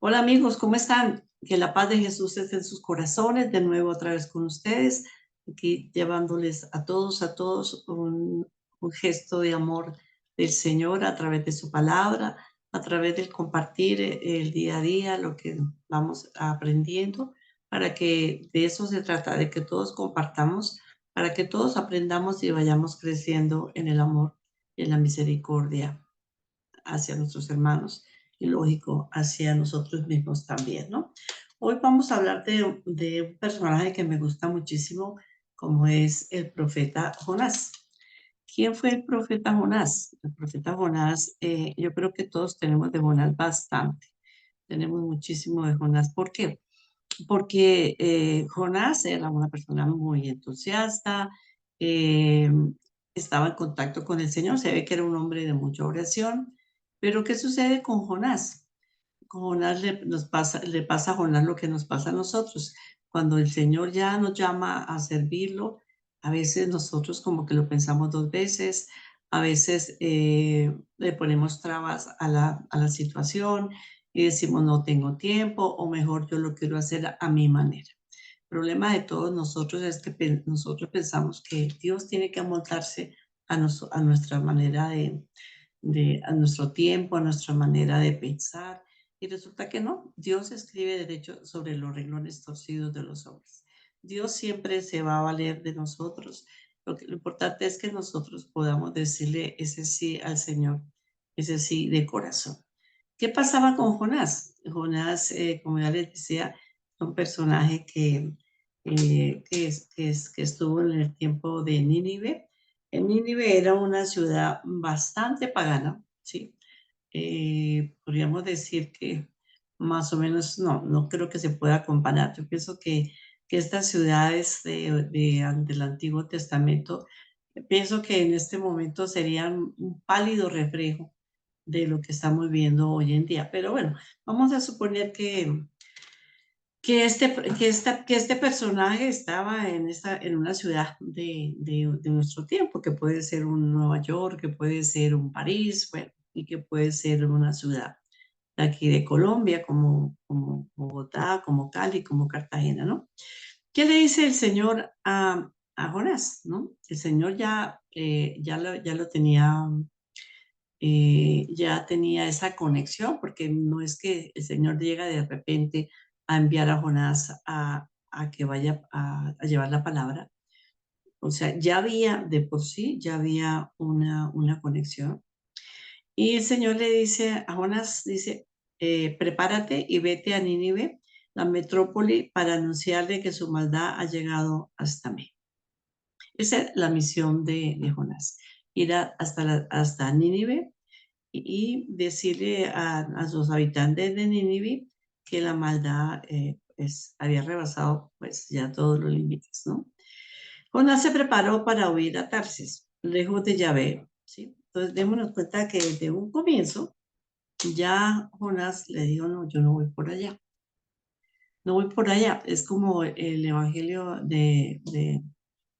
Hola amigos, ¿cómo están? Que la paz de Jesús esté en sus corazones, de nuevo otra vez con ustedes, aquí llevándoles a todos un gesto de amor del Señor a través de su palabra, a través del compartir el día a día, lo que vamos aprendiendo, para que de eso se trata, de que todos compartamos, para que todos aprendamos y vayamos creciendo en el amor y en la misericordia hacia nuestros hermanos y lógico, hacia nosotros mismos también, ¿no? Hoy vamos a hablar de un personaje que me gusta muchísimo, como es el profeta Jonás. ¿Quién fue el profeta Jonás? El profeta Jonás, yo creo que todos tenemos de Jonás bastante, tenemos muchísimo de Jonás. ¿Por qué? Porque Jonás era una persona muy entusiasta, eh, estaba en contacto con el Señor, se ve que era un hombre de mucha oración, pero ¿qué sucede con Jonás? Con Jonás le pasa a Jonás lo que nos pasa a nosotros. Cuando el Señor ya nos llama a servirlo, a veces nosotros como que lo pensamos dos veces, a veces le ponemos trabas a la situación y decimos no tengo tiempo o mejor yo lo quiero hacer a mi manera. El problema de todos nosotros es que nosotros pensamos que Dios tiene que amoldarse a nuestra manera a nuestro tiempo, a nuestra manera de pensar. Y resulta que no, Dios escribe derecho sobre los renglones torcidos de los hombres. Dios siempre se va a valer de nosotros. Lo importante es que nosotros podamos decirle ese sí al Señor, ese sí de corazón. ¿Qué pasaba con Jonás? Jonás, como ya les decía, es un personaje que estuvo en el tiempo de Nínive. En Nínive era una ciudad bastante pagana, ¿sí? Podríamos decir que más o menos, no creo que se pueda comparar. Yo pienso que estas ciudades del Antiguo Testamento, pienso que en este momento serían un pálido reflejo de lo que estamos viendo hoy en día. Pero bueno, vamos a suponer que este personaje estaba en una ciudad de nuestro tiempo, que puede ser un Nueva York, que puede ser un París, bueno, y que puede ser una ciudad de aquí de Colombia, como Bogotá, como Cali, como Cartagena, ¿no? ¿Qué le dice el Señor a Jonás, no? El Señor ya lo tenía, ya tenía esa conexión, porque no es que el Señor llega de repente a enviar a Jonás a que vaya a llevar la palabra. O sea, ya había de por sí, ya había una conexión. Y el Señor le dice a Jonás, dice, prepárate y vete a Nínive, la metrópoli, para anunciarle que su maldad ha llegado hasta mí. Esa es la misión de Jonás, ir hasta Nínive y decirle a sus habitantes de Nínive que la maldad pues, había rebasado pues, ya todos los límites, ¿no? Jonás se preparó para huir a Tarsis, lejos de Yahvé, ¿sí? Entonces, démonos cuenta que desde un comienzo ya Jonás le dijo, no, yo no voy por allá, no voy por allá. Es como el evangelio de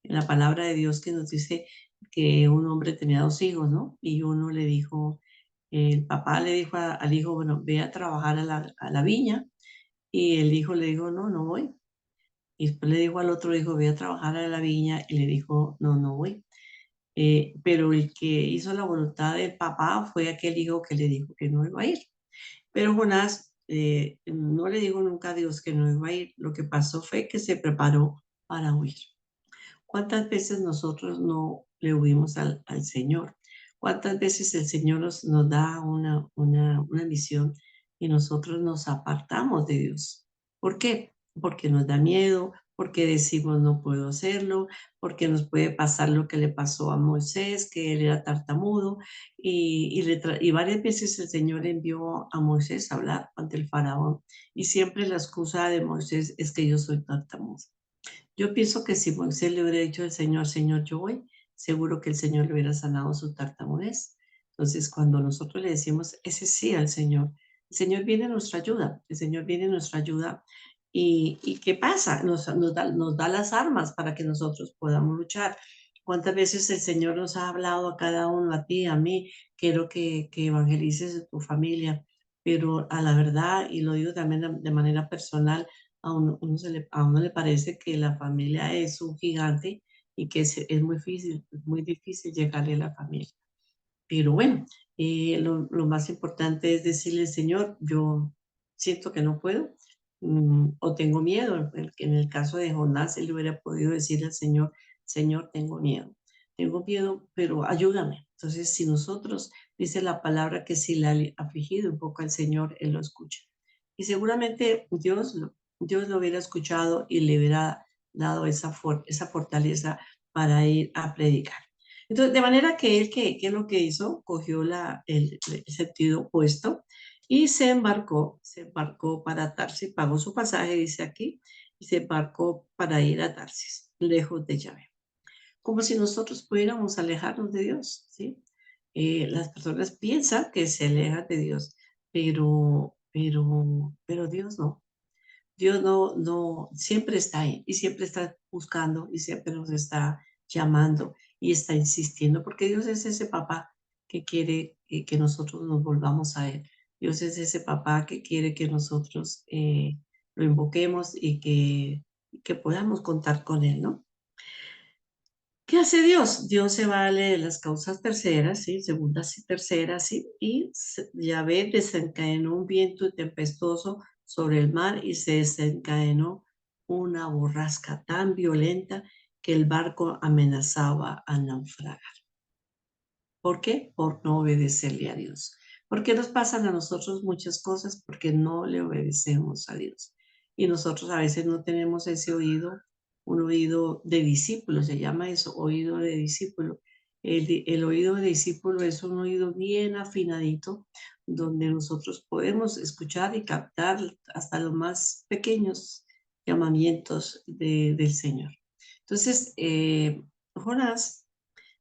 la palabra de Dios que nos dice que un hombre tenía dos hijos, ¿no? Y uno le dijo, el papá le dijo al hijo, bueno, ve a trabajar a la viña. Y el hijo le dijo, no, no voy. Y después le dijo al otro hijo, ve a trabajar a la viña. Y le dijo, no, no voy. Pero el que hizo la voluntad del papá fue aquel hijo que le dijo que no iba a ir. Pero Jonás no le dijo nunca a Dios que no iba a ir. Lo que pasó fue que se preparó para huir. ¿Cuántas veces nosotros no le huimos al Señor? ¿Cuántas veces el Señor nos da una misión y nosotros nos apartamos de Dios? ¿Por qué? Porque nos da miedo, porque decimos no puedo hacerlo, porque nos puede pasar lo que le pasó a Moisés, que él era tartamudo, y varias veces el Señor envió a Moisés a hablar ante el faraón, y siempre la excusa de Moisés es que yo soy tartamudo. Yo pienso que si Moisés le hubiera dicho al Señor, Señor, yo voy, seguro que el Señor le hubiera sanado su tartamudez. Entonces, cuando nosotros le decimos ese sí al Señor, el Señor viene en nuestra ayuda, el Señor viene en nuestra ayuda. ¿Y qué pasa? Nos da las armas para que nosotros podamos luchar. ¿Cuántas veces el Señor nos ha hablado a cada uno, a ti, a mí? Quiero que evangelices a tu familia. pero a la verdad, y lo digo también de manera personal, a uno le parece que la familia es un gigante y que es muy difícil llegarle a la familia. Pero bueno, lo más importante es decirle: "Señor, yo siento que no puedo, o tengo miedo". En el caso de Jonás, él hubiera podido decirle al Señor: "Señor, tengo miedo, pero ayúdame". Entonces, si nosotros, dice la palabra que si la afligido invoca al Señor, Él lo escucha. Y seguramente Dios lo hubiera escuchado y le hubiera dado esa fortaleza para ir a predicar. Entonces, de manera que él, ¿qué es lo que hizo? Cogió el sentido opuesto y se embarcó para Tarsis, pagó su pasaje, dice aquí, y se embarcó para ir a Tarsis, lejos de Yahvé. Como si nosotros pudiéramos alejarnos de Dios, ¿sí? Las personas piensan que se alejan de Dios, pero Dios no. Dios no, siempre está ahí y siempre está buscando y siempre nos está llamando y está insistiendo, porque Dios es ese papá que quiere que nosotros nos volvamos a Él. Dios es ese papá que quiere que nosotros lo invoquemos y que podamos contar con Él, ¿no? ¿Qué hace Dios? Dios se vale de las causas terceras, ¿sí? Segundas y terceras, ¿sí? Y Yahvé desencadenó un viento tempestuoso sobre el mar y se desencadenó una borrasca tan violenta que el barco amenazaba a naufragar. ¿Por qué? Por no obedecerle a Dios. ¿Por qué nos pasan a nosotros muchas cosas? Porque no le obedecemos a Dios. Y nosotros a veces no tenemos ese oído, un oído de discípulo, se llama eso, oído de discípulo. El oído de discípulo es un oído bien afinadito, donde nosotros podemos escuchar y captar hasta los más pequeños llamamientos del Señor. Entonces, Jonás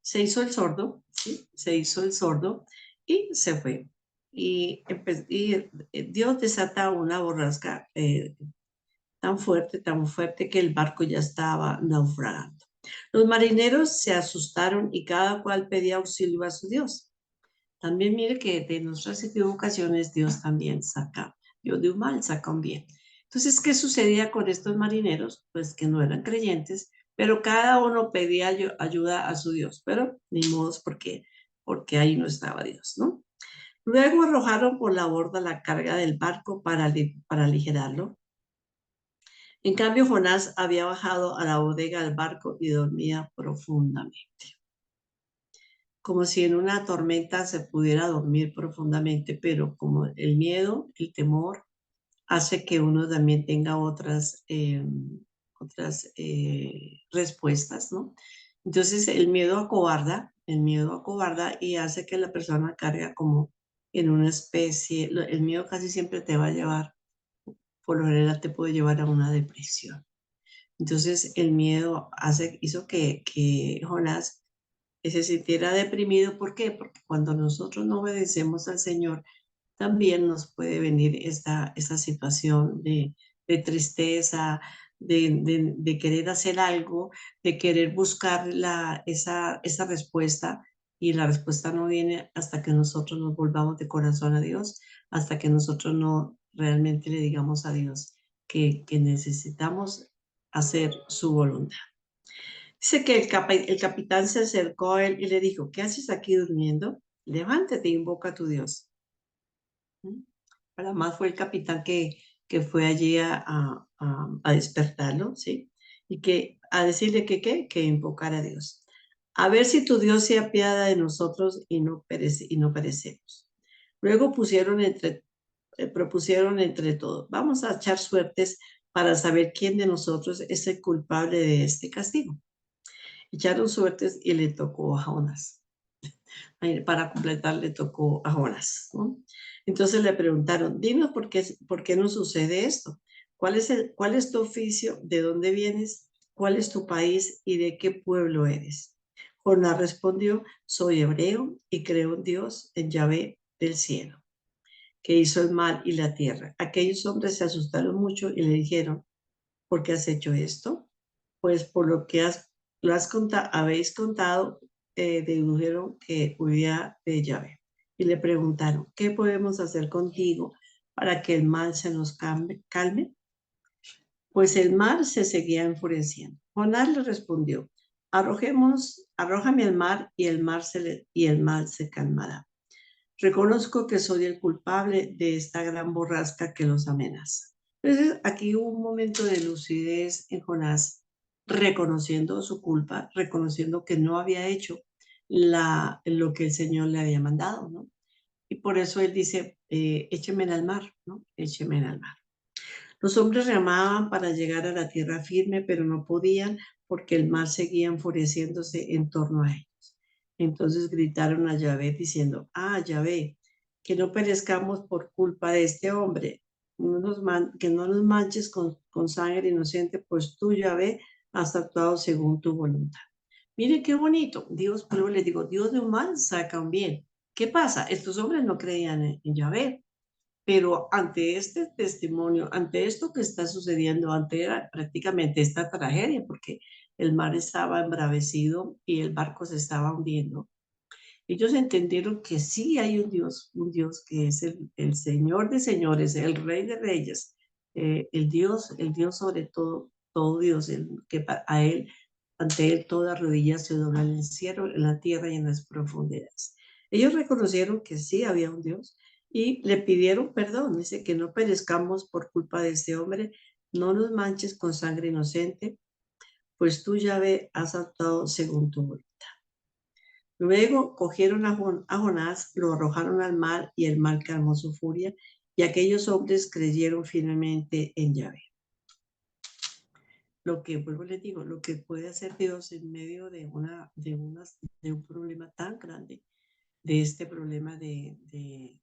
se hizo el sordo, ¿sí? Se hizo el sordo y se fue. Dios desata una borrasca tan fuerte que el barco ya estaba naufragando. Los marineros se asustaron y cada cual pedía auxilio a su Dios. También mire que de nuestras equivocaciones Dios también saca, Dios de un mal saca un bien. Entonces, ¿qué sucedía con estos marineros? Pues que no eran creyentes, pero cada uno pedía ayuda a su Dios, pero ni modos porque ahí no estaba Dios, ¿no? Luego arrojaron por la borda la carga del barco para aligerarlo. En cambio, Jonás había bajado a la bodega del barco y dormía profundamente, como si en una tormenta se pudiera dormir profundamente, pero como el miedo, el temor, hace que uno también tenga otras respuestas, ¿no? Entonces el miedo acobarda y hace que la persona cargue como en una especie, el miedo casi siempre te va a llevar, por lo general te puede llevar a una depresión. Entonces el miedo hizo que Jonás se sintiera deprimido. ¿Por qué? Porque cuando nosotros no obedecemos al Señor, también nos puede venir esta situación de tristeza, de querer hacer algo, de querer buscar esa respuesta, y la respuesta no viene hasta que nosotros nos volvamos de corazón a Dios, hasta que nosotros no realmente le digamos a Dios que necesitamos hacer su voluntad. Dice que el capitán se acercó a él y le dijo: ¿qué haces aquí durmiendo? Levántate e invoca a tu Dios. ¿Mm? Para más fue el capitán que fue allí a despertarlo, ¿sí? Y a decirle que invocara a Dios. A ver si tu Dios se apiada de nosotros y no perecemos. Luego propusieron entre todos: vamos a echar suertes para saber quién de nosotros es el culpable de este castigo. Echaron suertes y le tocó a Jonás. Para completar, le tocó a Jonás, ¿no? Entonces le preguntaron: dinos por qué nos sucede esto. ¿Cuál es tu oficio? ¿De dónde vienes? ¿Cuál es tu país? ¿Y de qué pueblo eres? Jonás respondió: soy hebreo y creo en Dios, en Yahvé del cielo, que hizo el mar y la tierra. Aquellos hombres se asustaron mucho y le dijeron: ¿por qué has hecho esto? Pues por lo que habéis contado, dedujeron que huía de Yahvé. y le preguntaron, ¿qué podemos hacer contigo para que el mal se nos calme? Pues el mar se seguía enfureciendo. Jonás le respondió, arrójame al mar y y el mar se calmará. Reconozco que soy el culpable de esta gran borrasca que los amenaza. Entonces, aquí hubo un momento de lucidez en Jonás, reconociendo su culpa, reconociendo que no había hecho lo que el Señor le había mandado, ¿no? Y por eso él dice, écheme al mar, ¿no? Écheme al mar. Los hombres remaban para llegar a la tierra firme, pero no podían porque el mar seguía enfureciéndose en torno a ellos. Entonces gritaron a Yahvé diciendo, Yahvé, que no perezcamos por culpa de este hombre, que no nos manches con sangre inocente, pues tú, Yahvé, has actuado según tu voluntad. Mire qué bonito. Dios, pero les digo, Dios de un mal saca un bien. ¿Qué pasa? Estos hombres no creían en Yahvé, pero ante este testimonio, ante esto que está sucediendo, ante prácticamente esta tragedia, porque el mar estaba embravecido y el barco se estaba hundiendo, ellos entendieron que sí hay un Dios que es el Señor de señores, el Rey de reyes, el Dios sobre todo, todo Dios, a Él, ante Él toda rodilla se dobla en el cielo, en la tierra y en las profundidades. Ellos reconocieron que sí había un Dios y le pidieron perdón. Dice que no perezcamos por culpa de este hombre, no nos manches con sangre inocente, pues tú, Yahvé, has actuado según tu voluntad. Luego cogieron a Jonás, lo arrojaron al mar y el mar calmó su furia y aquellos hombres creyeron firmemente en Yahvé. Lo que, vuelvo les digo, lo que puede hacer Dios en medio de un problema tan grande, de este problema de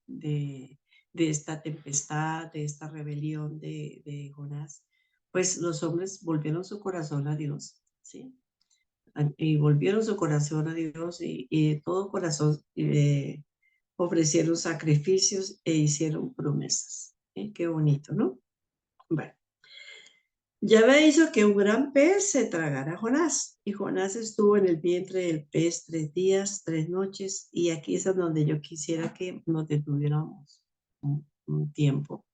esta tempestad, de esta rebelión de Jonás, pues los hombres volvieron su corazón a Dios, ¿sí? Y volvieron su corazón a Dios y de todo corazón ofrecieron sacrificios e hicieron promesas. Qué bonito, ¿no? Bueno, Yahvé hizo que un gran pez se tragara a Jonás, y Jonás estuvo en el vientre del pez 3 días, 3 noches, y aquí es donde yo quisiera que nos detuviéramos un tiempo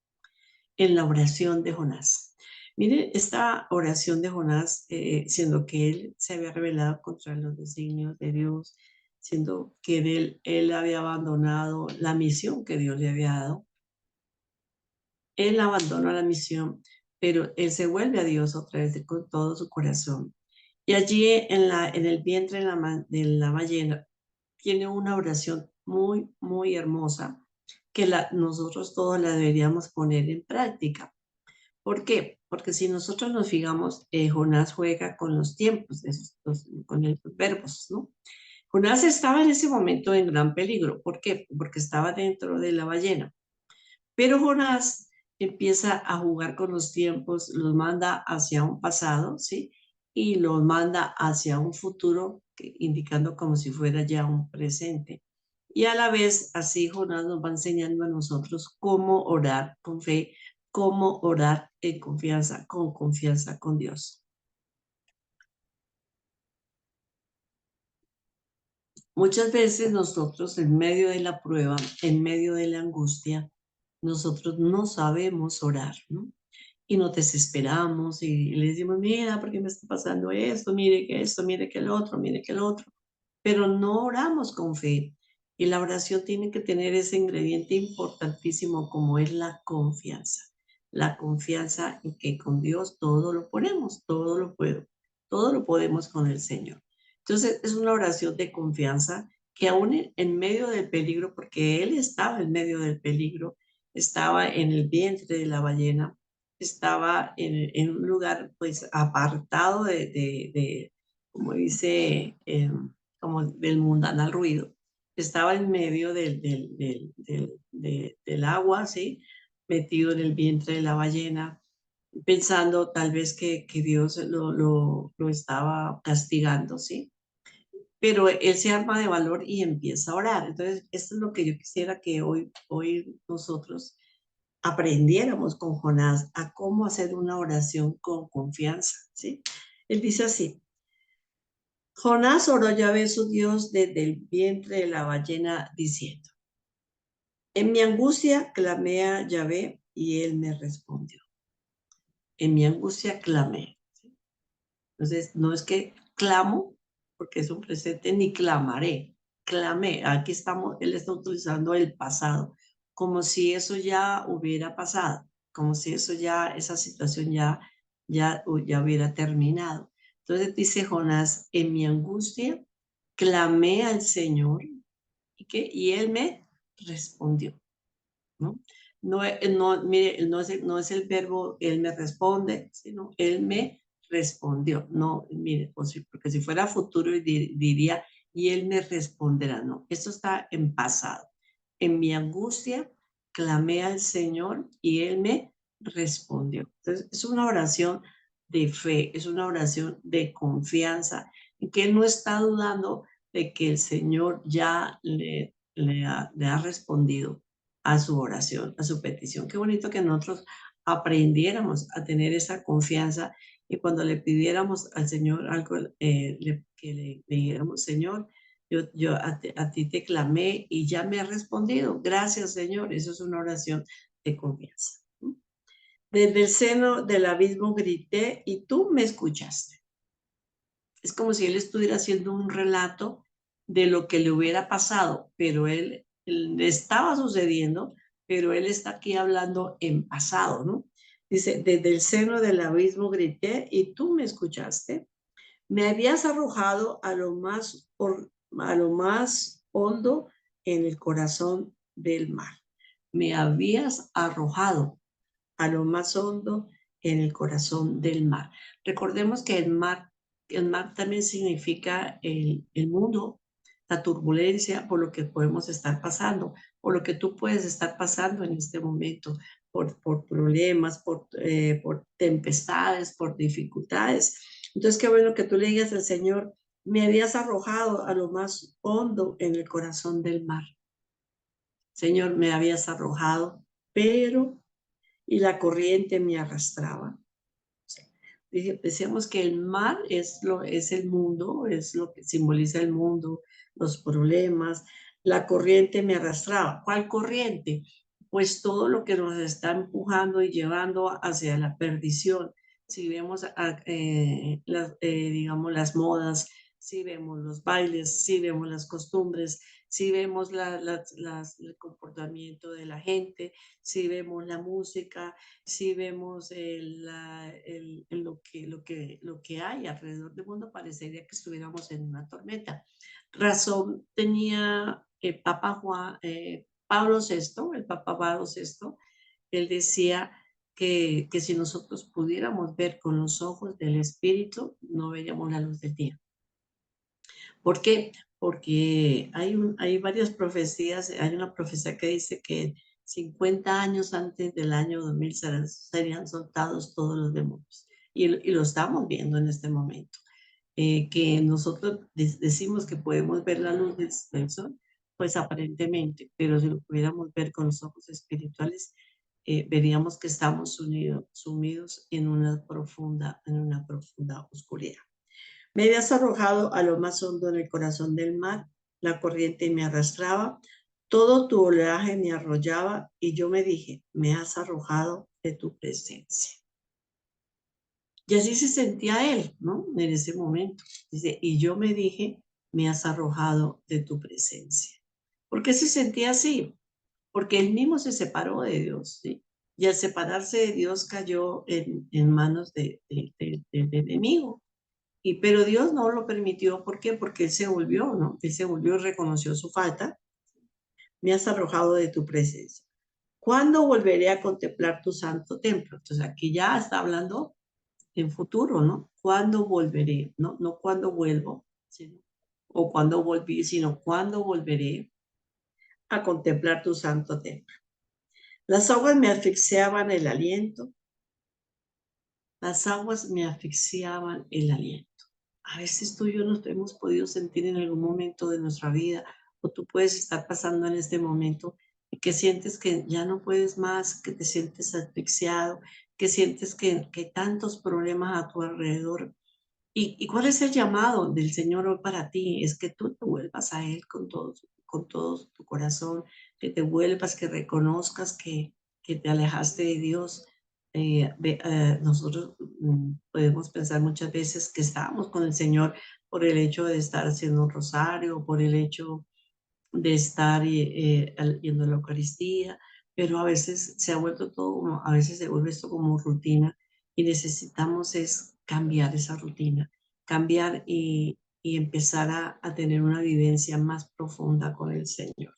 en la oración de Jonás. Miren, esta oración de Jonás, siendo que él se había rebelado contra los designios de Dios, siendo que él había abandonado la misión que Dios le había dado, él abandonó la misión, pero él se vuelve a Dios otra vez con todo su corazón. Y allí en el vientre de la ballena tiene una oración muy, muy hermosa que nosotros todos la deberíamos poner en práctica. ¿Por qué? Porque si nosotros nos fijamos, Jonás juega con los tiempos, con los verbos, ¿no? Jonás estaba en ese momento en gran peligro. ¿Por qué? Porque estaba dentro de la ballena. Pero Jonás empieza a jugar con los tiempos, los manda hacia un pasado, ¿sí? Y los manda hacia un futuro, indicando como si fuera ya un presente. Y a la vez, así Jonás nos va enseñando a nosotros cómo orar con fe, cómo orar en confianza con Dios. Muchas veces nosotros en medio de la prueba, en medio de la angustia, nosotros no sabemos orar, ¿no? Y nos desesperamos y le decimos, mira, ¿por qué me está pasando esto, mire que el otro, mire que el otro. Pero no oramos con fe. Y la oración tiene que tener ese ingrediente importantísimo como es la confianza. La confianza en que con Dios todo lo ponemos, todo lo puedo, todo lo podemos con el Señor. Entonces es una oración de confianza que aún en medio del peligro, porque Él estaba en medio del peligro, estaba en el vientre de la ballena, estaba en un lugar pues apartado como dice, como del mundanal ruido. Estaba en medio del agua, ¿sí? Metido en el vientre de la ballena, pensando tal vez que Dios lo estaba castigando, ¿sí? Pero él se arma de valor y empieza a orar. Entonces, esto es lo que yo quisiera que hoy nosotros aprendiéramos con Jonás a cómo hacer una oración con confianza, ¿sí? Él dice así: Jonás oró a Yahvé su Dios desde el vientre de la ballena diciendo: En mi angustia clamé a Yahvé y él me respondió. En mi angustia clamé. Entonces, no es que clamo, porque es un presente, ni clamaré. Clamé. Aquí estamos, él está utilizando el pasado, como si eso ya hubiera pasado, como si eso ya, esa situación ya hubiera terminado. Entonces dice Jonás, en mi angustia clamé al Señor y él me respondió. ¿No? No, no, mire, no es el verbo él me responde, sino él me respondió. No, mire, porque si fuera futuro diría y él me responderá. No, esto está en pasado. En mi angustia clamé al Señor y él me respondió. Entonces, es una oración de fe, es una oración de confianza, en que él no está dudando de que el Señor ya le ha respondido a su oración, a su petición. Qué bonito que nosotros aprendiéramos a tener esa confianza y cuando le pidiéramos al Señor algo, que le dijéramos, Señor, yo a ti te clamé y ya me ha respondido. Gracias, Señor. Eso es una oración de confianza. Desde el seno del abismo grité y tú me escuchaste. Es como si él estuviera haciendo un relato de lo que le hubiera pasado, pero él estaba sucediendo, pero él está aquí hablando en pasado, ¿no? Dice, desde el seno del abismo grité y tú me escuchaste. Me habías arrojado a lo más hondo en el corazón del mar. Me habías arrojado a lo más hondo en el corazón del mar. Recordemos que el mar también significa el mundo, la turbulencia por lo que podemos estar pasando, por lo que tú puedes estar pasando en este momento, por problemas, por tempestades, por dificultades. Entonces, qué bueno que tú le digas al Señor, me habías arrojado a lo más hondo en el corazón del mar. Señor, me habías arrojado, pero y la corriente me arrastraba. Decíamos que el mar es el mundo, es lo que simboliza el mundo, los problemas. La corriente me arrastraba. ¿Cuál corriente? Pues todo lo que nos está empujando y llevando hacia la perdición. Si vemos, digamos, las modas, si vemos los bailes, si vemos las costumbres, si vemos el comportamiento de la gente, si vemos la música, si vemos lo que hay alrededor del mundo, parecería que estuviéramos en una tormenta. Razón tenía Pablo VI, el Papa Pablo VI, él decía que si nosotros pudiéramos ver con los ojos del Espíritu, no veríamos la luz del día. ¿Por qué? Porque hay varias profecías, hay una profecía que dice que 50 años antes del año 2000 serían soltados todos los demonios. Y lo estamos viendo en este momento. Que nosotros decimos que podemos ver la luz del sol, pues aparentemente, pero si lo pudiéramos ver con los ojos espirituales, veríamos que estamos sumidos en una profunda oscuridad. Me habías arrojado a lo más hondo en el corazón del mar, la corriente me arrastraba, todo tu oleaje me arrollaba y yo me dije, me has arrojado de tu presencia. Y así se sentía él, ¿no? En ese momento. Dice, y yo me dije, me has arrojado de tu presencia. ¿Por qué se sentía así? Porque él mismo se separó de Dios, ¿sí? Y al separarse de Dios cayó en manos del enemigo. Pero Dios no lo permitió. ¿Por qué? Porque él se volvió, ¿no? Él se volvió y reconoció su falta. Me has arrojado de tu presencia. ¿Cuándo volveré a contemplar tu santo templo? Entonces aquí ya está hablando en futuro, ¿no? ¿Cuándo volveré? No, no cuándo vuelvo, sino, o cuándo volví, sino cuándo volveré a contemplar tu santo templo. Las aguas me asfixiaban el aliento. Las aguas me asfixiaban el aliento. A veces tú y yo nos hemos podido sentir en algún momento de nuestra vida, o tú puedes estar pasando en este momento y que sientes que ya no puedes más, que te sientes asfixiado, que sientes que hay tantos problemas a tu alrededor. ¿Y cuál es el llamado del Señor hoy para ti? Es que tú te vuelvas a Él con todo tu corazón, que te vuelvas, que reconozcas que te alejaste de Dios. Nosotros podemos pensar muchas veces que estábamos con el Señor por el hecho de estar haciendo un rosario, por el hecho de estar yendo a la Eucaristía, pero a veces se ha vuelto todo, a veces se vuelve esto como rutina y necesitamos es cambiar esa rutina, cambiar y empezar a tener una vivencia más profunda con el Señor.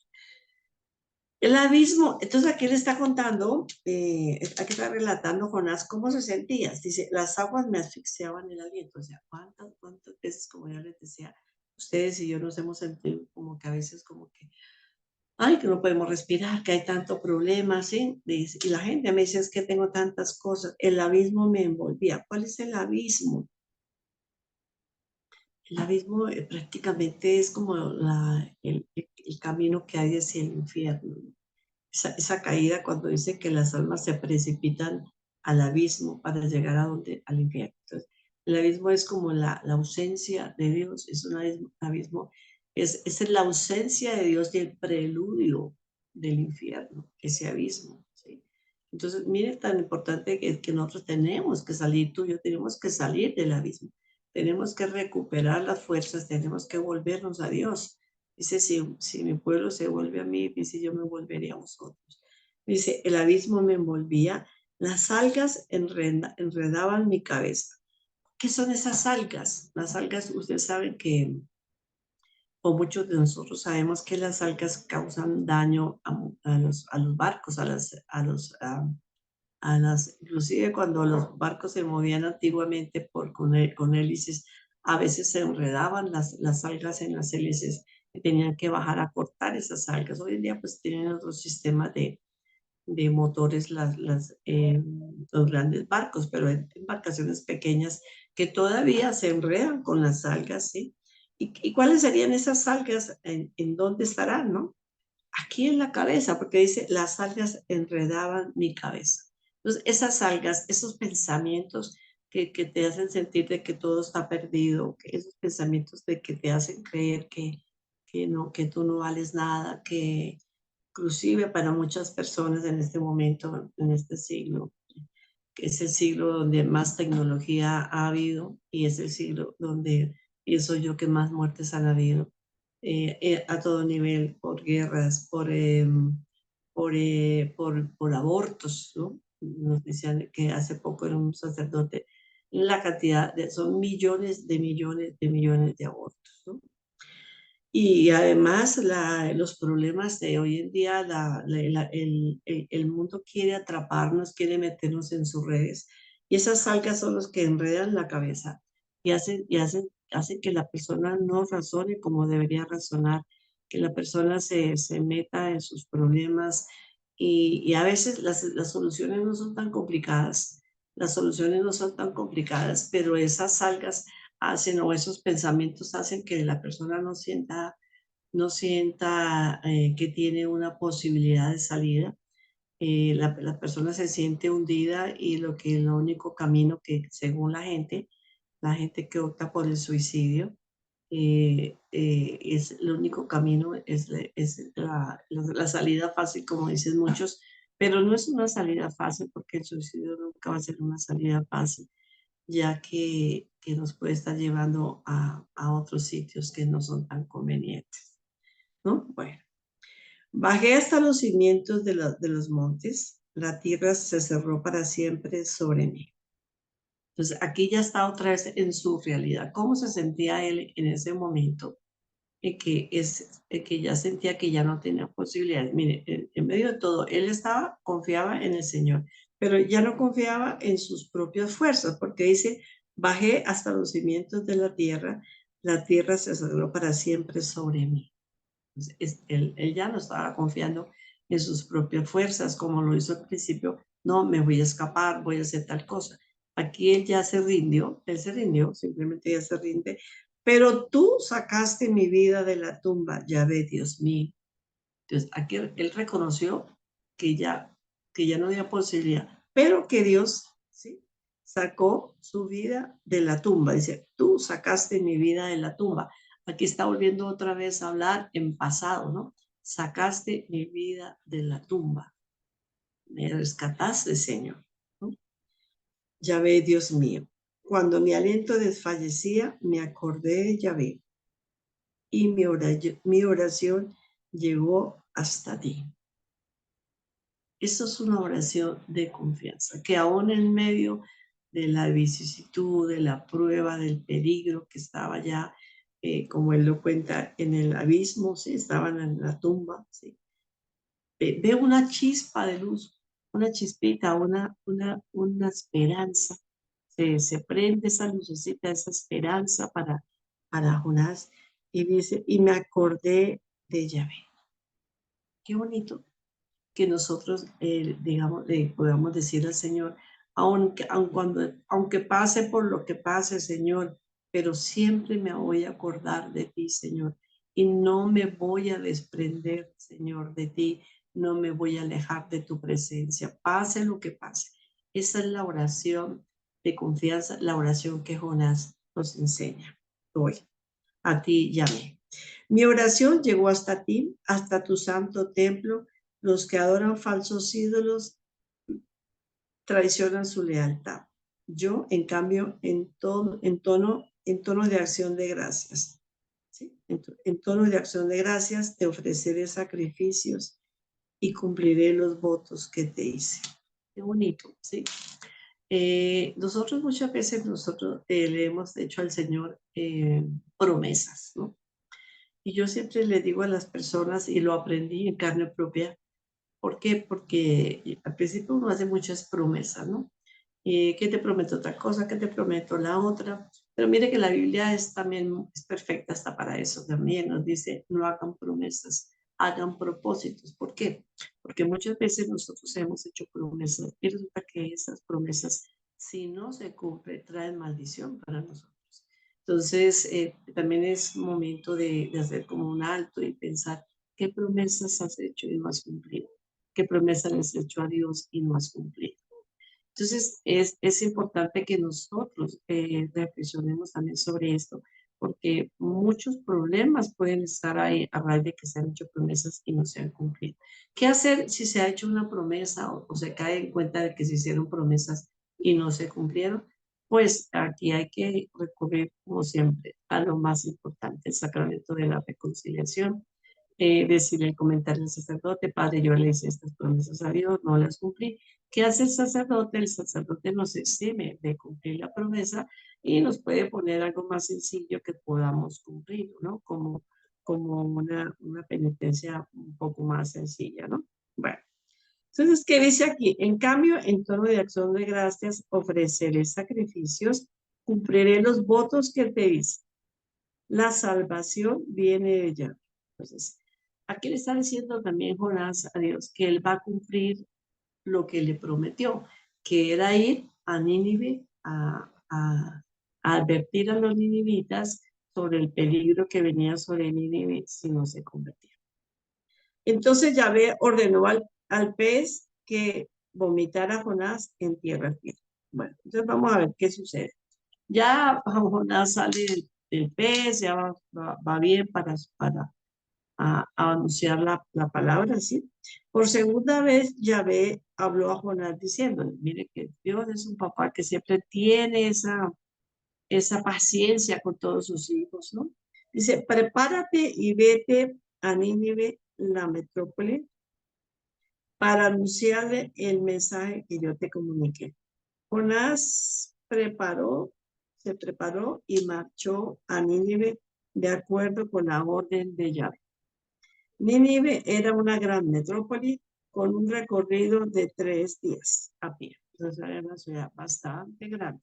El abismo, entonces aquí le está contando, aquí está relatando Jonás cómo se sentía. Dice, las aguas me asfixiaban el aliento. O sea, cuántas veces, como ya les decía, ustedes y yo nos hemos sentido como que a veces como que, ay, que no podemos respirar, que hay tanto problema, ¿sí? Dice, y la gente me dice, es que tengo tantas cosas. El abismo me envolvía. ¿Cuál es el abismo? El abismo prácticamente es como el camino que hay hacia el infierno, ¿no? Esa caída cuando dice que las almas se precipitan al abismo para llegar a donde, al infierno. Entonces, el abismo es como la ausencia de Dios, es un abismo, es la ausencia de Dios y el preludio del infierno, ese abismo, ¿sí? Entonces, mire tan importante que nosotros tenemos que salir, tú y yo tenemos que salir del abismo, tenemos que recuperar las fuerzas, tenemos que volvernos a Dios. Dice, si mi pueblo se vuelve a mí, dice, yo me volveré a vosotros. Dice, el abismo me envolvía, las algas enredaban mi cabeza. ¿Qué son esas algas? Las algas, ustedes saben que, o muchos de nosotros sabemos que las algas causan daño a los barcos, inclusive cuando los barcos se movían antiguamente con hélices, a veces se enredaban las algas en las hélices y tenían que bajar a cortar esas algas. Hoy en día pues tienen otros sistemas de motores los grandes barcos, pero hay embarcaciones pequeñas que todavía se enredan con las algas, ¿sí? ¿Y cuáles serían esas algas? ¿En dónde estarán, no? Aquí en la cabeza, porque dice, las algas enredaban mi cabeza. Entonces, esas algas, esos pensamientos que te hacen sentir de que todo está perdido, que esos pensamientos de que te hacen creer que no, que tú no vales nada, que inclusive para muchas personas en este momento, en este siglo, que es el siglo donde más tecnología ha habido y es el siglo donde pienso yo que más muertes han habido a todo nivel, por guerras, por abortos, ¿no? Nos decían que hace poco era un sacerdote, la cantidad son millones de millones de millones de abortos, ¿no? Y además los problemas de hoy en día, el mundo quiere atraparnos, quiere meternos en sus redes. Y esas algas son los que enredan la cabeza hacen que la persona no razone como debería razonar, que la persona se meta en sus problemas. Y a veces las soluciones no son tan complicadas, las soluciones no son tan complicadas, pero esas algas hacen o esos pensamientos hacen que la persona no sienta que tiene una posibilidad de salida. La persona se siente hundida y lo único camino que según la gente que opta por el suicidio, es el único camino, es la salida fácil, como dicen muchos, pero no es una salida fácil porque el suicidio nunca va a ser una salida fácil ya que nos puede estar llevando a otros sitios que no son tan convenientes, ¿no? Bueno, bajé hasta los cimientos de los montes, la tierra se cerró para siempre sobre mí. Entonces, aquí ya está otra vez en su realidad. ¿Cómo se sentía él en ese momento? Que ya sentía que ya no tenía posibilidades. Mire, en medio de todo, él confiaba en el Señor, pero ya no confiaba en sus propias fuerzas, porque dice, bajé hasta los cimientos de la tierra se cerró para siempre sobre mí. Entonces, él ya no estaba confiando en sus propias fuerzas, como lo hizo al principio, no, me voy a escapar, voy a hacer tal cosa. Aquí él se rindió, simplemente ya se rinde, pero tú sacaste mi vida de la tumba, ya ve, Dios mío. Entonces, aquí él reconoció que ya no había posibilidad, pero que Dios, ¿sí? Sacó su vida de la tumba. Dice, tú sacaste mi vida de la tumba. Aquí está volviendo otra vez a hablar en pasado, ¿no? sacaste mi vida de la tumba, me rescataste, Señor, ¿no? Yahvé, Dios mío, cuando mi aliento desfallecía, me acordé de Yahvé y mi oración llegó hasta ti. Eso es una oración de confianza, que aún en medio de la vicisitud, de la prueba, del peligro que estaba ya, como él lo cuenta, en el abismo, ¿sí? Estaban en la tumba, ¿sí? Ve una chispa de luz, una chispita, una esperanza. Se prende esa lucecita, esa esperanza para Jonás. Y dice, y me acordé de Yahvé. Qué bonito que nosotros, digamos, podamos decir al Señor, aunque pase por lo que pase, Señor, pero siempre me voy a acordar de ti, Señor, y no me voy a desprender, Señor, de ti, no me voy a alejar de tu presencia, pase lo que pase. Esa es la oración de confianza, la oración que Jonás nos enseña hoy. A ti llamé. Mi oración llegó hasta ti, hasta tu santo templo. Los que adoran falsos ídolos traicionan su lealtad. Yo, en cambio, en tono de acción de gracias, ¿sí? En tono de acción de gracias te ofreceré sacrificios y cumpliré los votos que te hice. Qué bonito, ¿sí? Nosotros muchas veces le hemos hecho al Señor promesas, ¿no? Y yo siempre le digo a las personas, y lo aprendí en carne propia, ¿por qué? Porque al principio uno hace muchas promesas, ¿no? ¿Qué te prometo otra cosa? ¿Qué te prometo la otra? Pero mire que la Biblia también es perfecta hasta para eso. También nos dice, no hagan promesas, hagan propósitos. ¿Por qué? Porque muchas veces nosotros hemos hecho promesas y resulta que esas promesas, si no se cumplen, traen maldición para nosotros. Entonces, también es momento de hacer como un alto y pensar, ¿qué promesas has hecho y no has cumplido? ¿Qué promesas le has hecho a Dios y no has cumplido? Entonces, es importante que nosotros reflexionemos también sobre esto, porque muchos problemas pueden estar ahí a raíz de que se han hecho promesas y no se han cumplido. ¿Qué hacer si se ha hecho una promesa o se cae en cuenta de que se hicieron promesas y no se cumplieron? Pues aquí hay que recurrir, como siempre, a lo más importante, el sacramento de la reconciliación, decirle, comentarle al sacerdote, padre, yo le hice estas promesas a Dios, no las cumplí. ¿Qué hace el sacerdote? El sacerdote nos exime de cumplir la promesa y nos puede poner algo más sencillo que podamos cumplir, ¿no? Como una penitencia un poco más sencilla, ¿no? Bueno, entonces, ¿qué dice aquí? En cambio, en tono de acción de gracias, ofreceré sacrificios, cumpliré los votos que te hice. La salvación viene de ella. Entonces, aquí le está diciendo también Jonás a Dios que él va a cumplir lo que le prometió, que era ir a Nínive a advertir a los ninivitas sobre el peligro que venía sobre Nínive si no se convertían. Entonces Yahvé ordenó al pez que vomitara a Jonás en tierra firme. Bueno, entonces vamos a ver qué sucede. Ya Jonás sale del pez, ya va bien para anunciar la palabra, ¿sí? Por segunda vez Yahvé habló a Jonás diciéndole, mire que Dios es un papá que siempre tiene esa paciencia con todos sus hijos, ¿no? Dice, prepárate y vete a Nínive, la metrópoli, para anunciarle el mensaje que yo te comuniqué. Jonás se preparó y marchó a Nínive de acuerdo con la orden de Yahvé. Nínive era una gran metrópoli con un recorrido de 3 días a pie. Entonces era una ciudad bastante grande.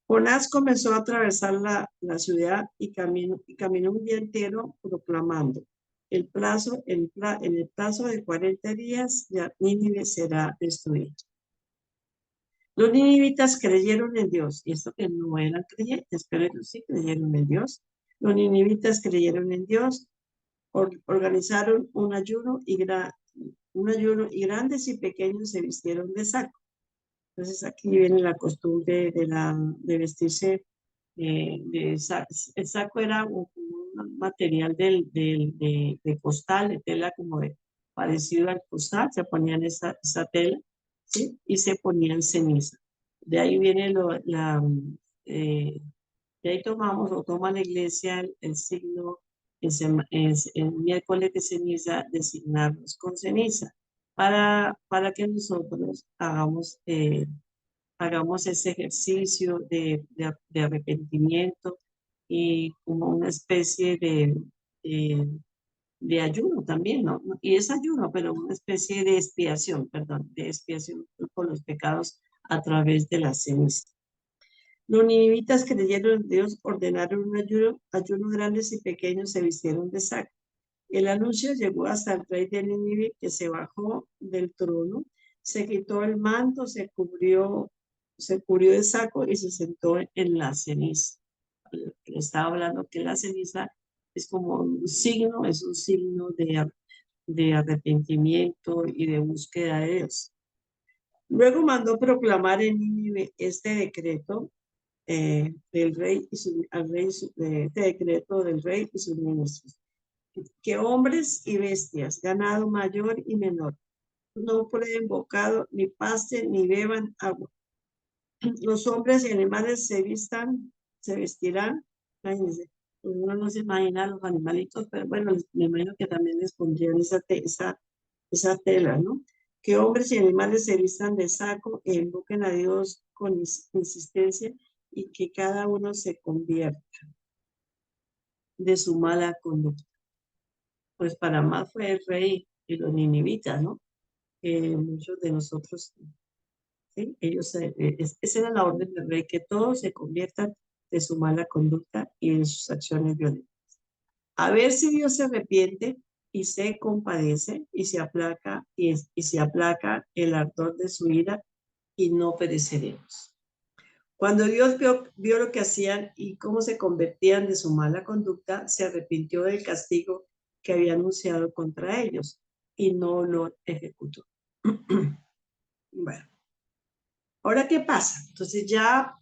Jonás comenzó a atravesar la ciudad y caminó un día entero proclamando, en el plazo de 40 días ya Nínive será destruida. Los ninivitas creyeron en Dios, y esto que no eran creyentes, pero ellos sí creyeron en Dios. Los ninivitas creyeron en Dios, organizaron un ayuno y grandes y pequeños se vistieron de saco. Entonces aquí viene la costumbre de vestirse el saco era una material de costal, de tela como de parecido al costal, se ponían esa tela, ¿sí? Y se ponían ceniza. De ahí viene eh, de ahí tomamos o toma la iglesia el signo el miércoles de ceniza, designarnos con ceniza, para que nosotros hagamos ese ejercicio de arrepentimiento y como una especie de, de ayuno también, ¿no? Y es ayuno, pero una especie de expiación, perdón, de expiación por los pecados a través de la ceniza. Los ninivitas creyeron en Dios, ordenaron un ayuno grandes y pequeños se vistieron de saco. El anuncio llegó hasta el rey de Nínive, que se bajó del trono, se quitó el manto, se cubrió de saco y se sentó en la ceniza. Le estaba hablando que la ceniza es como un signo, es un signo de arrepentimiento y de búsqueda de Dios. Luego mandó proclamar en Nínive este decreto del rey y al rey, este decreto del rey y sus ministros, que hombres y bestias, ganado mayor y menor, no prueben bocado, ni pasten, ni beban agua. Los hombres y animales se vestirán. Imagínense, uno no se imagina a los animalitos, pero bueno, me imagino que también les pondrían esa tela, ¿no? Que hombres y animales se vistan de saco e invoquen a Dios con insistencia y que cada uno se convierta de su mala conducta. Pues para más fue el rey y los ninivitas, ¿no? Muchos de nosotros, ¿sí? Ellos, esa era la orden del rey, que todos se conviertan de su mala conducta y de sus acciones violentas. A ver si Dios se arrepiente y se compadece y se aplaca el ardor de su ira y no pereceremos. Cuando Dios vio lo que hacían y cómo se convertían de su mala conducta, se arrepintió del castigo que había anunciado contra ellos y no lo ejecutó. Bueno, ahora, ¿qué pasa? Entonces ya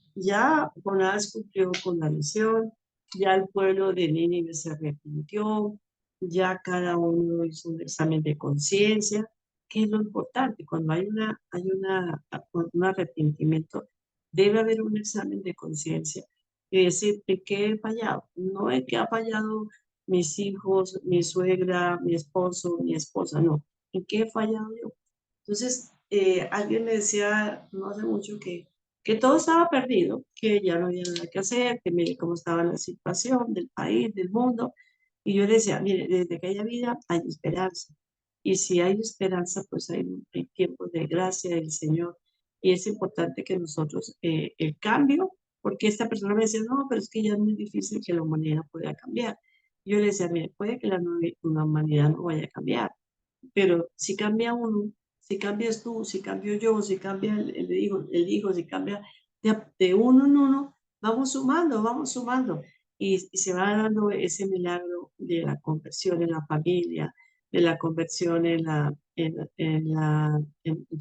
Jonás cumplió con la misión, ya el pueblo de Nínive se arrepintió, ya cada uno hizo un examen de conciencia, que es lo importante. Cuando un arrepentimiento, debe haber un examen de conciencia y decir, ¿en qué he fallado? No es que ha fallado mis hijos, mi suegra, mi esposo, mi esposa, no. ¿En qué he fallado yo? Entonces, alguien me decía no hace mucho que todo estaba perdido, que ya no había nada que hacer, que mire cómo estaba la situación del país, del mundo. Y yo le decía, mire, desde que haya vida hay esperanza. Y si hay esperanza, pues hay tiempos de gracia del Señor. Y es importante que nosotros, el cambio, porque esta persona me decía, no, pero es que ya es muy difícil que la humanidad pueda cambiar. Yo le decía, mire, puede que la humanidad no vaya a cambiar, pero si cambia uno, si cambias tú, si cambio yo, si cambia el hijo, si cambia de uno en uno, vamos sumando. Y se va dando ese milagro de la conversión en la familia, de la conversión entre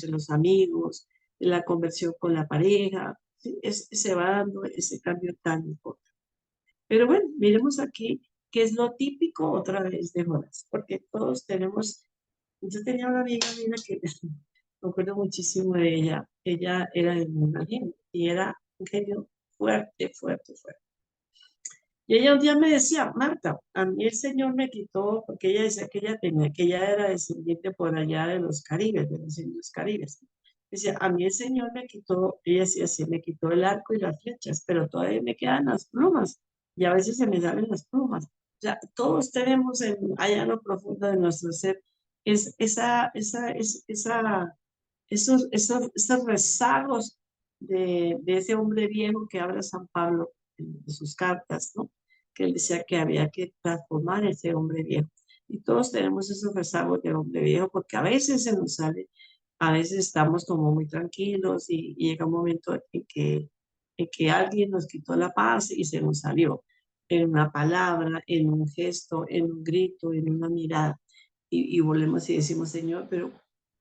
los amigos, de la conversión con la pareja. ¿Sí? Se va dando ese cambio tan importante. Pero bueno, miremos aquí qué es lo típico otra vez de Jonás, porque todos tenemos. Yo tenía una amiga mía que me acuerdo muchísimo de ella. Ella era de Medellín y era un genio fuerte, fuerte, fuerte. Y ella un día me decía, Marta, a mí el Señor me quitó, porque ella decía que ella era descendiente por allá de los Caribes, de los indios caribes. Decía, a mí el Señor me quitó, ella decía, sí, me quitó el arco y las flechas, pero todavía me quedan las plumas y a veces se me salen las plumas. O sea, todos tenemos allá en lo profundo de nuestro ser esos rezagos de ese hombre viejo que habla San Pablo en sus cartas, ¿no? Que él decía que había que transformar ese hombre viejo. Y todos tenemos esos rezagos de hombre viejo porque a veces se nos sale, a veces estamos como muy tranquilos y llega un momento en que alguien nos quitó la paz y se nos salió en una palabra, en un gesto, en un grito, en una mirada. Y volvemos y decimos, Señor, pero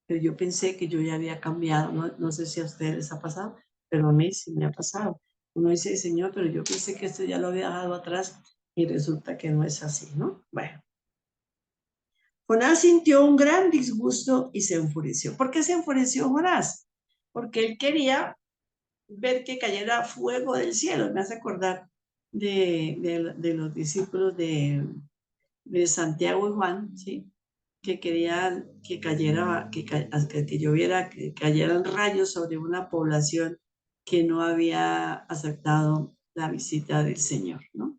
yo pensé que yo ya había cambiado, no sé si a ustedes les ha pasado, pero a mí sí me ha pasado. Uno dice, Señor, pero yo pensé que esto ya lo había dejado atrás Y resulta que no es así, ¿no? Bueno, Jonás sintió un gran disgusto y se enfureció. ¿Por qué se enfureció Jonás? Porque él quería ver que cayera fuego del cielo. Me hace acordar de los discípulos de Santiago y Juan, ¿sí? Que querían que cayera, que lloviera, que cayeran rayos sobre una población que no había aceptado la visita del Señor, ¿no?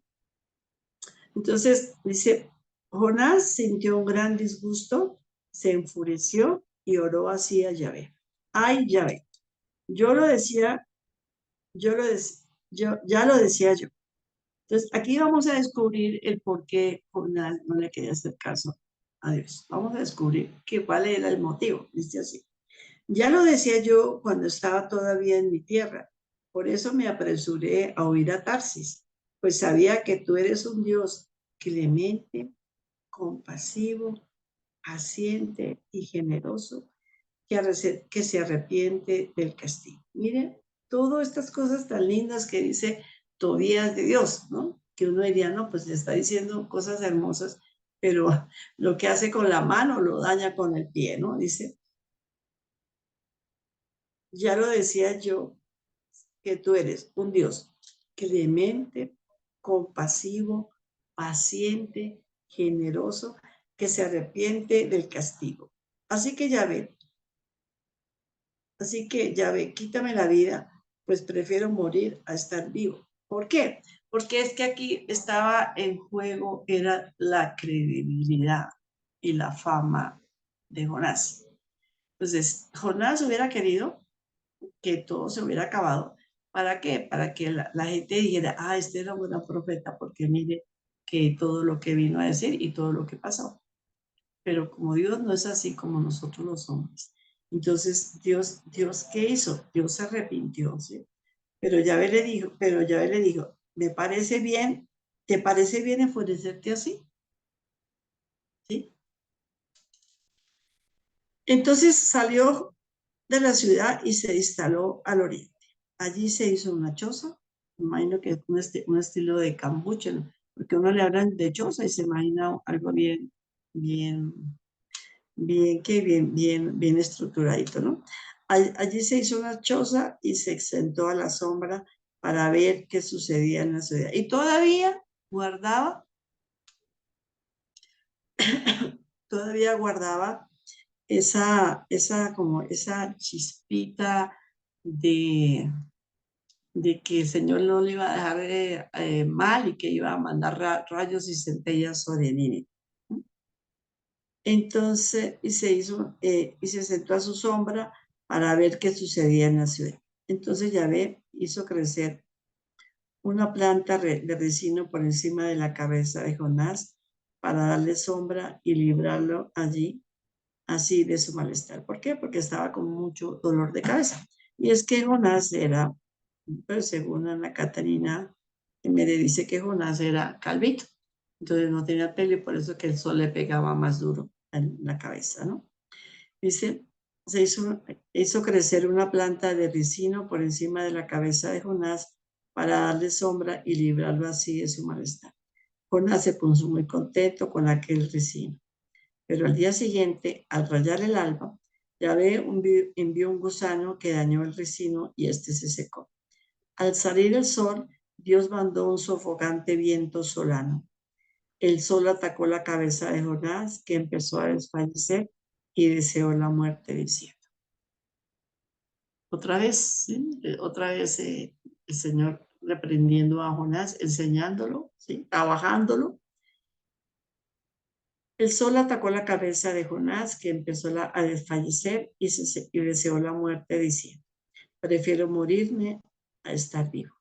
Entonces dice, Jonás sintió un gran disgusto, se enfureció y oró así a Yahvé. Ay, Yahvé, yo lo decía, yo ya lo decía yo. Entonces, aquí vamos a descubrir el por qué Jonás no le quería hacer caso a Dios. Vamos a descubrir cuál era el motivo. Dice así. Ya lo decía yo cuando estaba todavía en mi tierra. Por eso me apresuré a huir a Tarsis, pues sabía que tú eres un Dios clemente, compasivo, paciente y generoso, que se arrepiente del castigo. Miren, todas estas cosas tan lindas que dice Tobías de Dios, ¿no? Que uno diría, no, pues le está diciendo cosas hermosas, pero lo que hace con la mano lo daña con el pie, ¿no? Dice, ya lo decía yo, que tú eres un Dios clemente, compasivo, paciente, generoso, que se arrepiente del castigo. Así que ya ve, quítame la vida, pues prefiero morir a estar vivo. ¿Por qué? Porque es que aquí estaba en juego, era la credibilidad y la fama de Jonás. Entonces, Jonás hubiera querido que todo se hubiera acabado. ¿Para qué? Para que la gente dijera, ah, este era un buen profeta, porque mire que todo lo que vino a decir y todo lo que pasó. Pero como Dios no es así como nosotros los hombres. Entonces, Dios, ¿qué hizo? Dios se arrepintió, ¿sí? Pero Yahvé le dijo, me parece bien, ¿te parece bien enfurecerte así? ¿Sí? Entonces salió de la ciudad y se instaló al oriente. Allí se hizo una choza, imagino que es un estilo de cambuche, ¿no? Porque uno le hablan de choza y se imagina algo bien, bien estructuradito, ¿no? Allí se hizo una choza y se sentó a la sombra para ver qué sucedía en la ciudad. Y guardaba, todavía guardaba como esa chispita de, de que el Señor no le iba a dejar mal y que iba a mandar rayos y centellas sobre Nínive. Entonces, y se sentó a su sombra para ver qué sucedía en la ciudad. Entonces Yahvé hizo crecer una planta de resino por encima de la cabeza de Jonás para darle sombra y librarlo allí así de su malestar. ¿Por qué? Porque estaba con mucho dolor de cabeza. Y es que Jonás era, pues según Ana Catarina, me dice que Jonás era calvito. Entonces no tenía pelo y por eso que el sol le pegaba más duro en la cabeza, ¿no? Dice, hizo crecer una planta de ricino por encima de la cabeza de Jonás para darle sombra y librarlo así de su malestar. Jonás se puso muy contento con aquel ricino. Pero al día siguiente, al rayar el alba, Yahvé envió un gusano que dañó el ricino y este se secó. Al salir el sol, Dios mandó un sofocante viento solano. El sol atacó la cabeza de Jonás, que empezó a desfallecer y deseó la muerte diciendo. Otra vez, ¿sí? Otra vez el Señor reprendiendo a Jonás, enseñándolo, ¿sí? Trabajándolo. El sol atacó la cabeza de Jonás, que empezó a desfallecer y deseó la muerte, diciendo, prefiero morirme a estar vivo.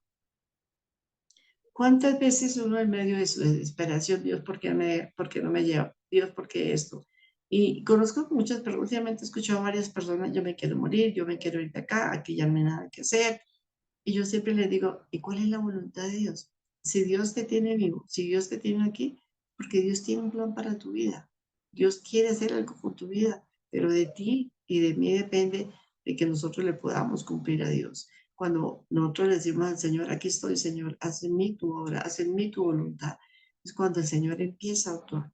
¿Cuántas veces uno en medio de su desesperación, Dios, por qué no me lleva? Dios, ¿por qué esto? Y conozco muchas personas, últimamente he escuchado a varias personas, yo me quiero morir, yo me quiero ir de acá, aquí ya no hay nada que hacer. Y yo siempre les digo, ¿y cuál es la voluntad de Dios? Si Dios te tiene vivo, si Dios te tiene aquí, porque Dios tiene un plan para tu vida. Dios quiere hacer algo con tu vida, pero de ti y de mí depende de que nosotros le podamos cumplir a Dios. Cuando nosotros le decimos al Señor, aquí estoy, Señor, haz en mí tu obra, haz en mí tu voluntad. es cuando el Señor empieza a actuar.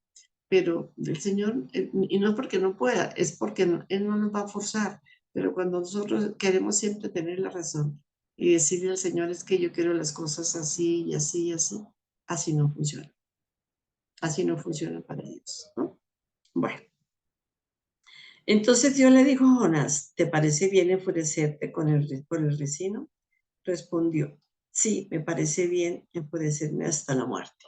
Pero el Señor, y no es porque no pueda, es porque Él no nos va a forzar. Pero cuando nosotros queremos siempre tener la razón y decirle al Señor, es que yo quiero las cosas así y así y así, así no funciona. Así no funciona para Dios, ¿no? Bueno, entonces Dios le dijo a Jonás, ¿te parece bien enfurecerte por el vecino? Respondió, sí, me parece bien enfurecerme hasta la muerte.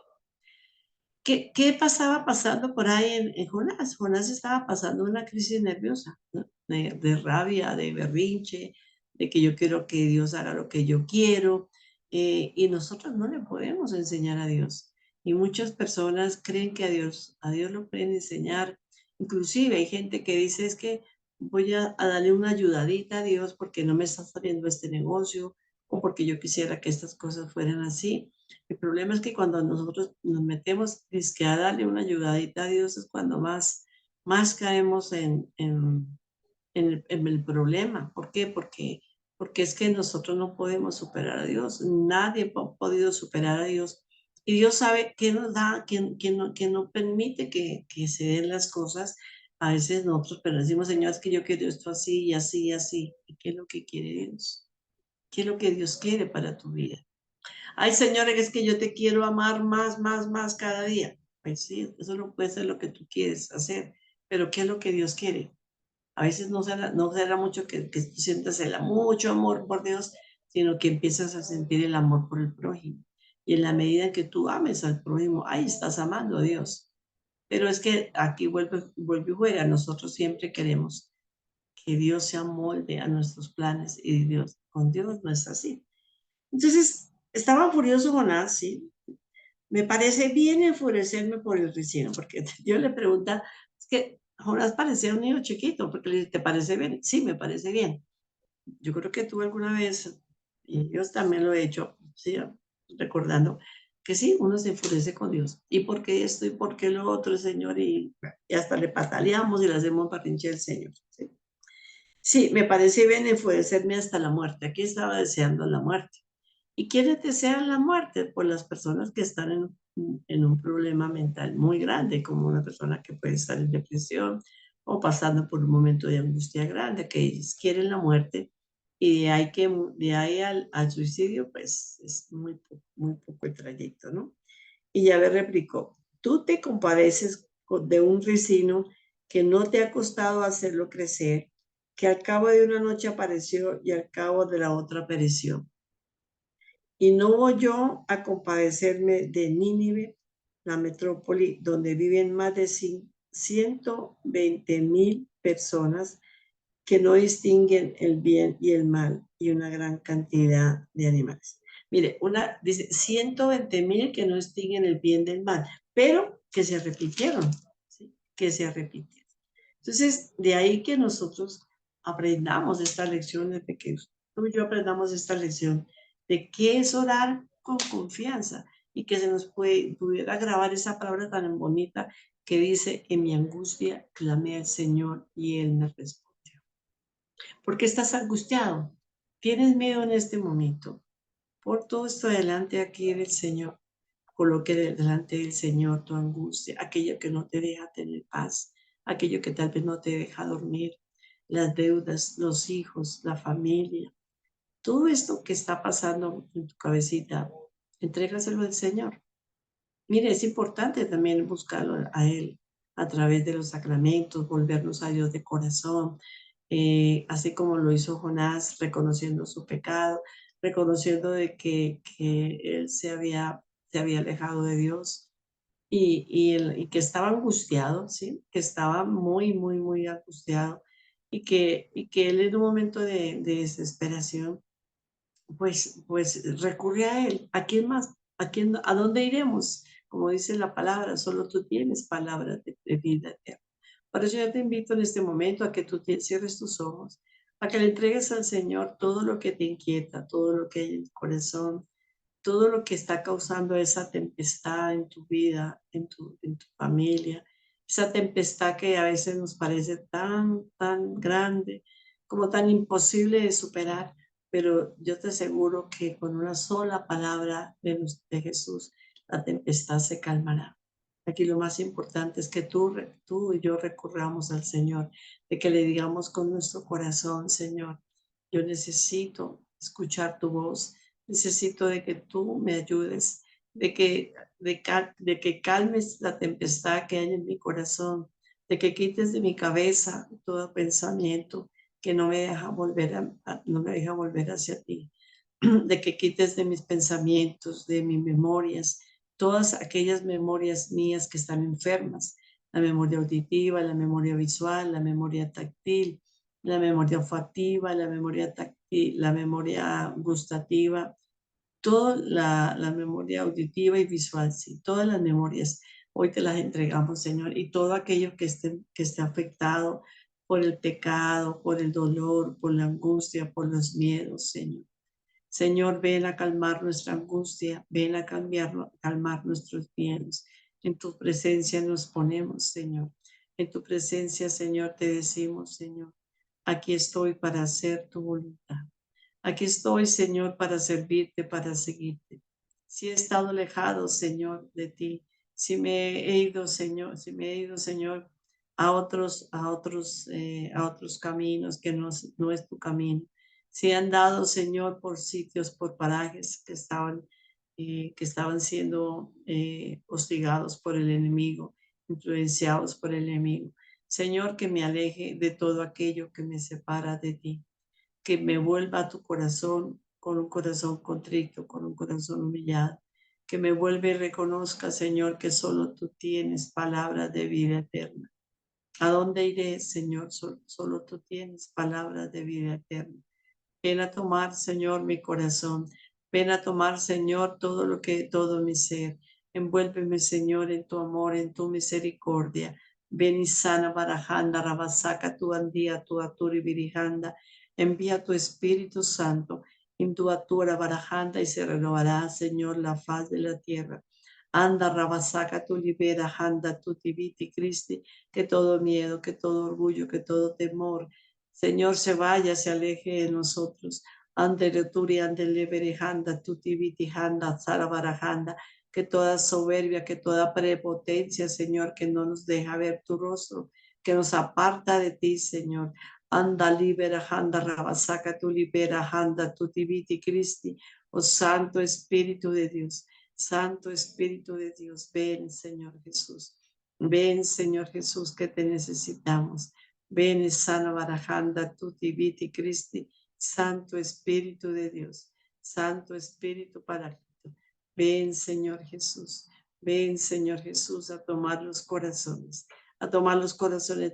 ¿Qué pasaba pasando por ahí en Jonás? Jonás estaba pasando una crisis nerviosa, ¿no? De rabia, de berrinche, de que yo quiero que Dios haga lo que yo quiero, y nosotros no le podemos enseñar a Dios. Y muchas personas creen que a Dios lo pueden enseñar. Inclusive hay gente que dice es que voy a darle una ayudadita a Dios porque no me está saliendo este negocio o porque yo quisiera que estas cosas fueran así. El problema es que cuando nosotros nos metemos dizque a darle una ayudadita a Dios es cuando más caemos en el problema. ¿Por qué? Porque es que nosotros no podemos superar a Dios. Nadie ha podido superar a Dios. Y Dios sabe qué nos da, qué no permite que se den las cosas. A veces nosotros pero decimos, Señor, es que yo quiero esto así y así y así. ¿Y qué es lo que quiere Dios? ¿Qué es lo que Dios quiere para tu vida? Ay, señores, es que yo te quiero amar más, más, más cada día. Pues sí, eso no puede ser lo que tú quieres hacer, pero ¿qué es lo que Dios quiere? A veces no será mucho que tú sientas mucho amor por Dios, sino que empiezas a sentir el amor por el prójimo. Y en la medida en que tú ames al prójimo, ahí estás amando a Dios. Pero es que aquí vuelve y juega. Nosotros siempre queremos que Dios se amolde a nuestros planes y Dios, con Dios no es así. Entonces, estaba furioso Jonás, ¿sí? Me parece bien enfurecerme por el ricino, porque Dios le pregunta, es que Jonás parecía un niño chiquito, porque le dice, ¿te parece bien? Sí, me parece bien. Yo creo que tú alguna vez, y yo también lo he hecho, ¿sí? Recordando que sí, uno se enfurece con Dios. ¿Y por qué esto? ¿Y por qué lo otro, Señor? Y hasta le pataleamos y le hacemos berrinche al Señor. ¿Sí? Sí, me parece bien enfurecerme hasta la muerte. Aquí estaba deseando la muerte. ¿Y quiénes desean la muerte? Pues las personas que están en un problema mental muy grande, como una persona que puede estar en depresión o pasando por un momento de angustia grande, que ellos quieren la muerte y de ahí al suicidio, pues es muy poco el trayecto, ¿no? Y ya le replicó, tú te compadeces de un ricino que no te ha costado hacerlo crecer, que al cabo de una noche apareció y al cabo de la otra pereció. Y no voy yo a compadecerme de Nínive, la metrópoli donde viven más de 120,000 personas que no distinguen el bien y el mal y una gran cantidad de animales. Mire, dice 120,000 que no distinguen el bien del mal, pero que se repitieron, ¿sí? Que se repitieron. Entonces, de ahí que nosotros aprendamos esta lección, de que tú y yo aprendamos esta lección de qué es orar con confianza y que se nos pudiera grabar esa palabra tan bonita que dice, en mi angustia clamé al Señor y Él me respondió. ¿Por qué estás angustiado? ¿Tienes miedo en este momento? Por todo esto delante aquí del Señor. Coloque delante del Señor tu angustia, aquello que no te deja tener paz, aquello que tal vez no te deja dormir, las deudas, los hijos, la familia, todo esto que está pasando en tu cabecita, entrégaselo al Señor. Mire, es importante también buscarlo a Él a través de los sacramentos, volvernos a Dios de corazón, así como lo hizo Jonás, reconociendo su pecado, reconociendo de que él se había alejado de Dios y que estaba angustiado, ¿sí? Que estaba muy angustiado y que él en un momento de desesperación pues recurre a Él. ¿A quién más? ¿A dónde iremos? Como dice la palabra, solo tú tienes palabras de vida eterna. Por eso yo te invito en este momento a que tú cierres tus ojos, a que le entregues al Señor todo lo que te inquieta, todo lo que hay en tu corazón, todo lo que está causando esa tempestad en tu vida, en tu familia, esa tempestad que a veces nos parece tan grande, como tan imposible de superar, pero yo te aseguro que con una sola palabra de Jesús la tempestad se calmará. Aquí lo más importante es que tú y yo recurramos al Señor, de que le digamos con nuestro corazón, Señor, yo necesito escuchar tu voz, necesito de que tú me ayudes, de que calmes la tempestad que hay en mi corazón, de que quites de mi cabeza todo pensamiento que no me deja no me deja volver hacia ti, de que quites de mis pensamientos, de mis memorias, todas aquellas memorias mías que están enfermas, la memoria auditiva, la memoria visual, la memoria táctil, la memoria olfativa, la memoria táctil, la memoria gustativa, toda la memoria auditiva y visual, sí, todas las memorias, hoy te las entregamos, Señor, y todo aquello que esté afectado por el pecado, por el dolor, por la angustia, por los miedos, Señor. Señor, ven a calmar nuestra angustia, ven a calmar nuestros miedos. En tu presencia nos ponemos, Señor. En tu presencia, Señor, te decimos, Señor, aquí estoy para hacer tu voluntad. Aquí estoy, Señor, para servirte, para seguirte. Si he estado alejado, Señor, de ti, si me he ido, Señor, si me he ido, Señor, a otros caminos que no es tu camino. Si he andado, Señor, por sitios, por parajes que estaban siendo hostigados por el enemigo, influenciados por el enemigo. Señor, que me aleje de todo aquello que me separa de ti, que me vuelva a tu corazón con un corazón contrito, con un corazón humillado, que me vuelva y reconozca, Señor, que solo tú tienes palabras de vida eterna. ¿A dónde iré, Señor? Solo tú tienes palabras de vida eterna. Ven a tomar, Señor, mi corazón. Ven a tomar, Señor, todo mi ser. Envuélveme, Señor, en tu amor, en tu misericordia. Ven y sana Barajanda, Rabasaka, tu andía, tu aturi virijanda. Envía tu Espíritu Santo en tu atura Barajanda y se renovará, Señor, la faz de la tierra. Anda, Rabasaka, tu libera, Handa, tu tibiti, Cristi, que todo miedo, que todo orgullo, que todo temor, Señor, se vaya, se aleje de nosotros. Andere turi, andele berejanda, tuti vitijanda, zarabarajanda, que toda soberbia, que toda prepotencia, Señor, que no nos deja ver tu rostro, que nos aparta de ti, Señor. Anda liberajanda, rabasaka, tu liberajanda, tuti viti Cristi, oh Santo Espíritu de Dios, Santo Espíritu de Dios, ven, Señor Jesús. Ven, Señor Jesús, que te necesitamos. Ven, sana barajanda, tuti viti Cristi, Santo Espíritu de Dios, Santo Espíritu Paráclito. Ven, Señor Jesús, ven, Señor Jesús, a tomar los corazones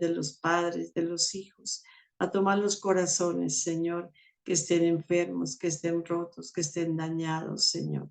de los padres, de los hijos, a tomar los corazones, Señor, que estén enfermos, que estén rotos, que estén dañados, Señor.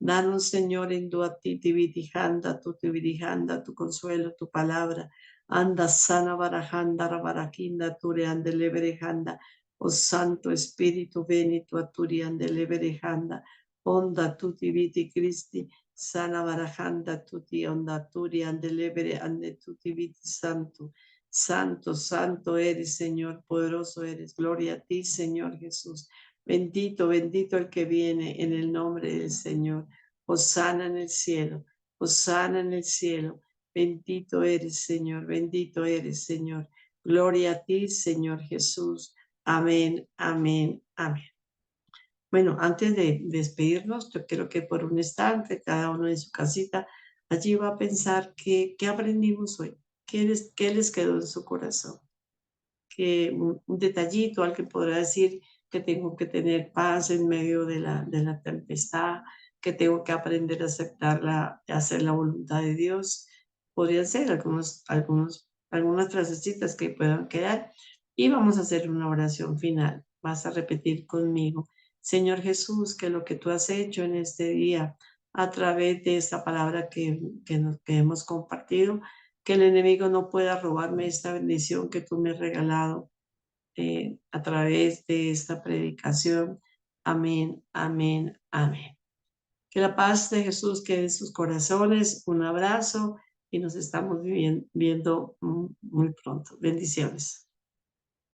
Danos, Señor, en tu atitividijanda, tu tividijanda, tu consuelo, tu palabra. Anda sana barajanda, rabarakinda, tureande leberejanda. Oh Santo Espíritu, ven tu aturiande leberejanda. Onda tuti viti Cristi, sana barajanda, tuti onda turiande lebere ande tuti viti santo. Santo, santo eres, Señor, poderoso eres. Gloria a ti, Señor Jesús. Bendito, bendito el que viene en el nombre del Señor. Hosana en el cielo, hosana en el cielo. Bendito eres, Señor, bendito eres, Señor. Gloria a ti, Señor Jesús. Amén, amén, amén. Bueno, antes de despedirnos, yo quiero que por un instante, cada uno en su casita, allí va a pensar qué aprendimos hoy, qué les quedó en su corazón, que un detallito, alguien podrá decir que tengo que tener paz en medio de la tempestad, que tengo que aprender a a hacer la voluntad de Dios. Podrían ser algunas frasecitas que puedan quedar. Y vamos a hacer una oración final. Vas a repetir conmigo, Señor Jesús, que lo que tú has hecho en este día a través de esta palabra que hemos compartido, que el enemigo no pueda robarme esta bendición que tú me has regalado a través de esta predicación. Amén, amén, amén. Que la paz de Jesús quede en sus corazones. Un abrazo y nos estamos viendo muy pronto. Bendiciones.